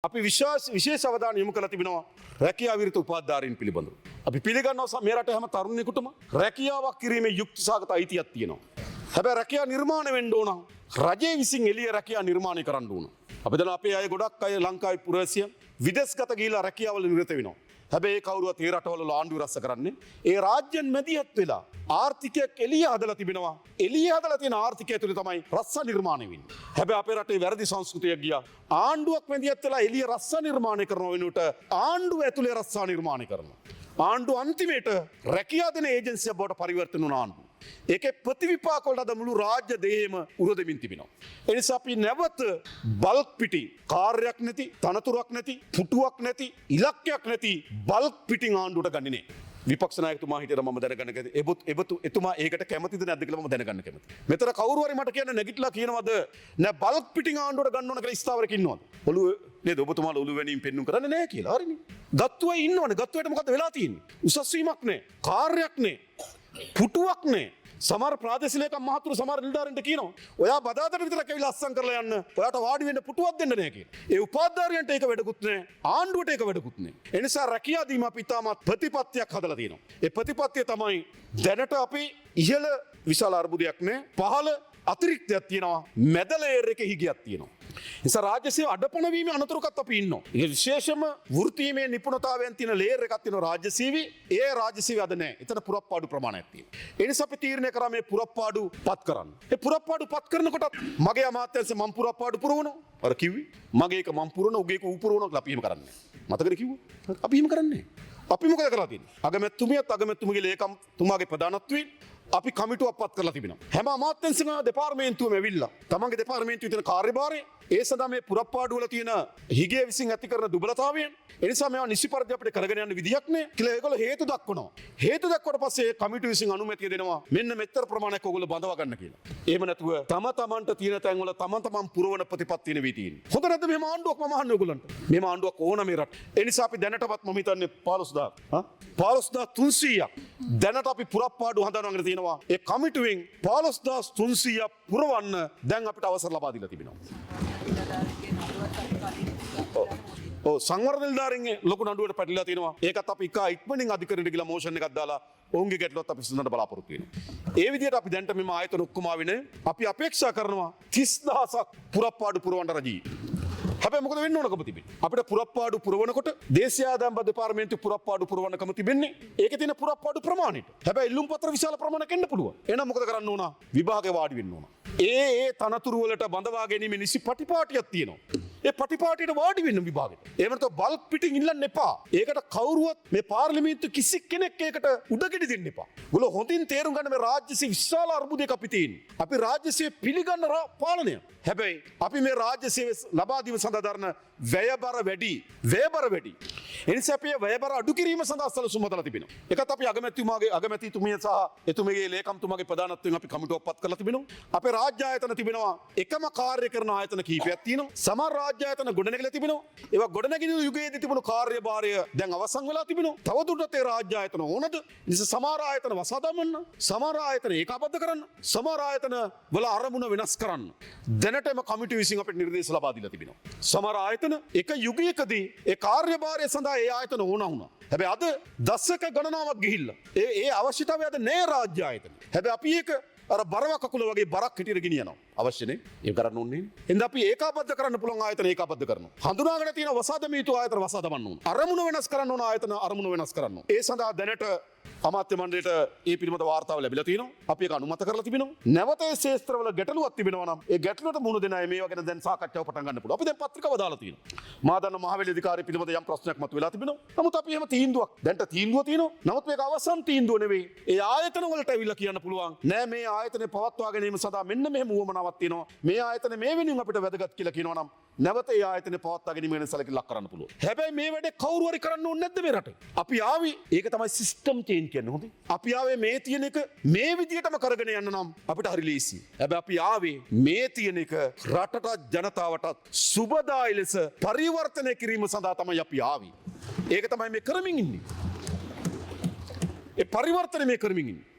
අපි විශේෂ අවධානය යොමු කරලා තිබෙනවා රැකියාව විරහිත උපාධිධාරීන් පිළිබඳව. අපි පිළිගන්නවා මේ රටේ හැම තරුණයෙකුටම රැකියාවක් කිරීමේ යුක්තිසහගත අයිතියක් තියෙනවා. හැබැයි රැකියාව නිර්මාණය වෙන්න ඕන. රජයේ විසින් එළිය රැකියාව නිර්මාණය කරන්න ඕන. අපි දැන් අපේ අය ගොඩක් අය ලංකාවේ පුරවැසියන් විදේශගත ගිහිලා රැකියාවල නිරත වෙනවා. හැබැයි ඒ කවුරුවත් ඒ රටවල ආණ්ඩුව රැස්ස කරන්නේ ඒ රාජ්‍යන් මැදිහත් වෙලා ආර්ථිකයක් එළිය හදලා තිබෙනවා. එළිය හදලා තියෙන ආර්ථිකය තුළ තමයි රස්ස නිර්මාණය වෙන්නේ. හැබැයි අපේ රටේ වැරදි සංස්කෘතියක් ගියා. ආණ්ඩුවක් මැදිහත් වෙලා එළිය රස්ස නිර්මාණය කරන වෙනුවට ආණ්ඩුව ඇතුලේ රස්ස නිර්මාණය කරනවා. ආණ්ඩුව අන්තිමේට රැකියා දෙන ඒජන්සියක් බවට පරිවර්තන වුණ ආණ්ඩුව. ඒකේ ප්‍රතිවිපාක වලට අද මුළු රාජ්‍ය දේහෙම උරදෙමින් තිබෙනවා. ඒ නිසා අපි නැවත බල්ක් පිටි කාර්යයක් නැති, තනතුරක් නැති, පුටුවක් නැති, ඉලක්කයක් නැති බල්ක් පිටින් ආණ්ඩුවට ගන්නේ නැහැ. විපක්ෂ නායකතුමා හිටියට මම දැනගන්න කැමතියි. එතුමා ඒකට කැමතිද නැද්ද කියලා මම දැනගන්න කැමතියි. මෙතන කවුරු හරි මට කියන්න නැගිටලා කියනවද නෑ බල්ක් පිටින් ආණ්ඩුවට ගන්න ඕන කියලා ස්ථාවරක ඉන්නවද? ඔළුව නේද ඔබතුමාලා ඔළුව වෙනින් පෙන්නුම් කරන්නේ නැහැ කියලා. හරිනේ. ගත්තුවයි ඉන්නවනේ. ගත්තුවට මොකද්ද වෙලා තියෙන්නේ? උසස් වීමක් නැහැ. කාර්යයක් නැහැ. පුටුවක් නැහැ. සමහර ප්‍රාදේශීය ලේකම් මහතුරු සමහර නිලධාරීන්ට කියනවා ඔයා බදාදට විතරක් ඇවිල්ලා අස්සම් කරලා යන්න. ඔයාට වාඩි වෙන්න පුටුවක් දෙන්න නැහැ කියලා. ඒ උපාධිධාරියන්ට ඒක වැඩකුත් නැහැ. ආණ්ඩුවට ඒක වැඩකුත් නැහැ. ඒ නිසා රැකියා දීම අපි තාමත් ප්‍රතිපත්තියක් හදලා තියෙනවා. ඒ ප්‍රතිපත්තිය තමයි දැනට අපි ඉහළ විශාල අර්බුදයක් නැහැ. පහළ අතිරික්තයක් තියෙනවා. මැද ලේයර් එකේ හිගයක් තියෙනවා. නිසා රාජ්‍ය සේව අඩපණ වීමේ අනතුරකත් අපි ඉන්නවා. ඒ විශේෂම වෘත්තීමේ නිපුණතාවයන් තියෙන ලේයර් එකක් තියෙනවා රාජ්‍ය සේවයේ. ඒ රාජ්‍ය සේවය අද නැහැ. එතන පුරප්පාඩු ප්‍රමාණයක් තියෙනවා. ඒ නිසා අපි තීරණය කරා මේ පුරප්පාඩු පත් කරන්න. ඒ පුරප්පාඩු පත් කරනකොට මගේ අමාත්‍යාංශ මම පුරප්පාඩු පුරවනවා. අර කිව්වේ මගේ එක මම පුරවන උගේ එක ඌ පුරවනවා කියලා අපි එහෙම කරන්නේ නැහැ. මතකද කිව්වා? අපි එහෙම කරන්නේ නැහැ. අපි මොකද කරලා තියෙන්නේ? අගමැතිතුමියගේ ලේකම් තුමාගේ ප්‍රධානත්වයෙන් අපි කමිටුවක් පත් කරලා තිබෙනවා. හැම අමාත්‍යාංශම දෙපාර්තමේන්තුවම ඇවිල්ලා තමන්ගේ දෙපාර්තමේන්තුවේ තියෙන කාර්යභාරය ඒ සඳහා මේ පුරප්පාඩු වල තියෙන හිගේ විසින් ඇති කරන දුබලතාවයන් ඒ නිසා මේවා නිසි පරිදි අපිට කරගෙන යන්න විදියක් නෑ කියලා ඒගොල්ලෝ හේතු දක්වනවා. හේතු දක්වට පස්සේ කමිටුව විසින් අනුමැතිය දෙනවා මෙන්න මෙච්චර ප්‍රමාණයක් ඕගොල්ලෝ බඳවා ගන්න කියලා. එහෙම නැතුව තමන්ට තියෙන තැන් වල තමන් පුරවන ප්‍රතිපත්තිය නෙවෙයි තියෙන්නේ. හොඳ නැද්ද මෙහෙම ආණ්ඩුවක් මම අහන්නේ ඕගොල්ලන්ට. මෙහෙම ආණ්ඩුවක් ඕන මේ රට. ඒ නිසා අපි දැනටවත් මම හිතන්නේ 15300ක් දැනට අපි පුරප්පාඩු හඳුනාගෙන තියෙනවා. ඒ කමිටුවෙන් 15300ක් පුරවන්න දැන් අපිට අවසර ලබා දීලා තිබෙනවා. සංවර්ධන නිලධාරීන්ගේ ලොකු නඩුවට පැටලලා තියෙනවා. ඒකත් අපි ඉක්මනින් අධිකරණයට ගිහලා මොෂන් එකක් දාලා ඔවුන්ගේ ගැටලුවත් අපි විසඳන්න බලාපොරොත්තු වෙනවා. ඒ විදිහට අපි දැන්ට මෙම ආයතන ඔක්කොම ආවිනේ අපි අපේක්ෂා කරනවා 30000ක් පුරප්පාඩු පුරවන්න රජී. හැබැයි මොකද වෙන්න ඕනකම තිබෙන්නේ? අපිට පුරප්පාඩු පුරවනකොට දේශීය ආදායම් දෙපාර්තමේන්තුවේ පුරප්පාඩු පුරවන්නකම තිබෙන්නේ ඒකේ තියෙන පුරප්පාඩු ප්‍රමාණයට. හැබැයි ඉල්ලුම් පත්‍ර විශාල ප්‍රමාණයක් එන්න පුළුවන්. එහෙනම් මොකද කරන්න ඕන? විභාගේ වාඩි වෙන්න ඕන. ඒ තනතුරු වලට බඳවා ගැනීම නිසි පටිපාටියක් තියෙනවා. ඒ පටිපාටියට වාඩි වෙන්න විභාගෙට. එහෙම නැත්නම් බල්ක් පිටින් ඉල්ලන්න එපා. ඒකට කවුරුවත් මේ පාර්ලිමේන්තු කිසි කෙනෙක් ඒකට උඩගෙඩි දෙන්න එපා. ගොල්ලෝ හොඳින් තේරුම් ගන්න මේ රාජ්‍ය විශාල අර්බුදයක් අපි තියෙන්නේ. අපි රාජ්‍ය පිළිගන්න පාලනය. හැබැයි අපි මේ රාජ්‍ය සේවය ලබා දීම සඳහා දරන වැයබර වැඩි. ඒ නිසා අපි වැයබර අඩු කිරීම සඳහා සැලසුම් හදලා තිබෙනවා. ඒකත් අපි අගමැතිතුමිය සහ එතුමියගේ ලේකම්තුමාගේ ප්‍රධානත්වයෙන් අපි කමිටුවක් පත් කරලා තිබෙනවා. අපේ රාජ්‍ය ආයතන තිබෙනවා. එකම කාර්ය කරන ආයතන කීපයක් තියෙනවා. සමහර රාජ්‍ය ආයතන ගොඩනැගිලා තිබෙනවා. ඒවා ගොඩනැගිලි යුගයේදී තිබුණු කාර්යභාරය දැන් අවසන් වෙලා තිබෙනවා. තවදුරටත් ඒ රාජ්‍ය ආයතන ඕනද? නිසා සමහර ආයතන වසා දමන්න, සමහර ආයතන ඒකාබද්ධ කරන්න, සමහර ආයතන වල අරමුණ වෙනස් කරන්න. දැනටම කමිටුව විසින් අපිට නිර්දේශ ලබා දීලා තිබෙනවා. සමහර ආයතන එක යුගයකදී ඒ කාර්යභාරය සඳහා ඒ ආයතන ඕන වුණා. හැබැයි අද දශක ගණනාවක් ගිහිල්ලා ඒ අවශ්‍යතාවය අද නෑ රාජ්‍ය ආයතන. හැබැයි අපි ඒක අර බරව කකුල වගේ බරක් හිටියට ගෙනියනවා. අවශ්‍යනේ. ඒක කරන්න ඕනේ. එහෙනම් අපි ඒකාබද්ධ කරන්න පුළුවන් ආයතන ඒකාබද්ධ කරනවා. හඳුනාගෙන තියෙන වසාදමිය යුතු ආයතන වසා දමන්න ඕන. අරමුණ වෙනස් කරන්න ඕන ආයතන අරමුණ වෙනස් කරන්න ඕන. ඒ සඳහා දැනට අමාත්‍ය මණ්ඩලයට ඒ පිළිබඳ වාර්තාව ලැබිලා තියෙනවා. අපි ඒක අනුමත කරලා තිබෙනවා. නැවත ඒ ශේත්‍රවල ගැටලුවක් තිබෙනවා නම් ඒ ගැටලුවට මුහුණ දෙන අය මේවා ගැන දැන් සාකච්ඡාව පටන් ගන්න පුළුවන්. අපි දැන් පත්‍රිකාව දාලා තියෙනවා. මා දන්න මහවැලි අධිකාරිය පිළිබඳ යම් ප්‍රශ්නයක් මතුවලා තිබෙනවා. නමුත් අපි එහෙම තීන්දුවක් දැන්ට තීන්දුව තියෙනවා. නමුත් මේක අවසන් තීන්දුව නෙවෙයි. ඒ ආයතන වලට ඇවිල්ලා කියන්න පුළුවන්. නෑ මේ ආයතනේ පවත්වා ගැනීම සඳහා මෙන්න මෙහෙම උවමනාවක් තියෙනවා. මේ ආයතනේ මේ වෙනුවෙන් අපිට වැදගත් කියලා කියනවා නම් නැවත ඒ ආයතනේ පවත්වා ගැනීම ගැන සැලකිලි ලක් කරන්න පුළුවන්. හැබැයි මේ වැඩේ කවුරු හරි කරන්න ඕනේ නැද්ද මේ රටේ? අපි ආවේ ඒක තමයි සිස්ටම් චේන්ජ් කියන්නේ හොඳේ. අපි ආවේ මේ තියෙන එක මේ විදියටම කරගෙන යන්න නම් අපිට හරි ලේසියි. හැබැයි අපි ආවේ මේ තියෙන එක රටට ජනතාවටත් සුබදායි ලෙස පරිවර්තනය කිරීම සඳහා තමයි අපි ආවේ. ඒක තමයි මේ කරමින් ඉන්නේ. ඒ පරිවර්තනය මේ කරමින් ඉන්නේ.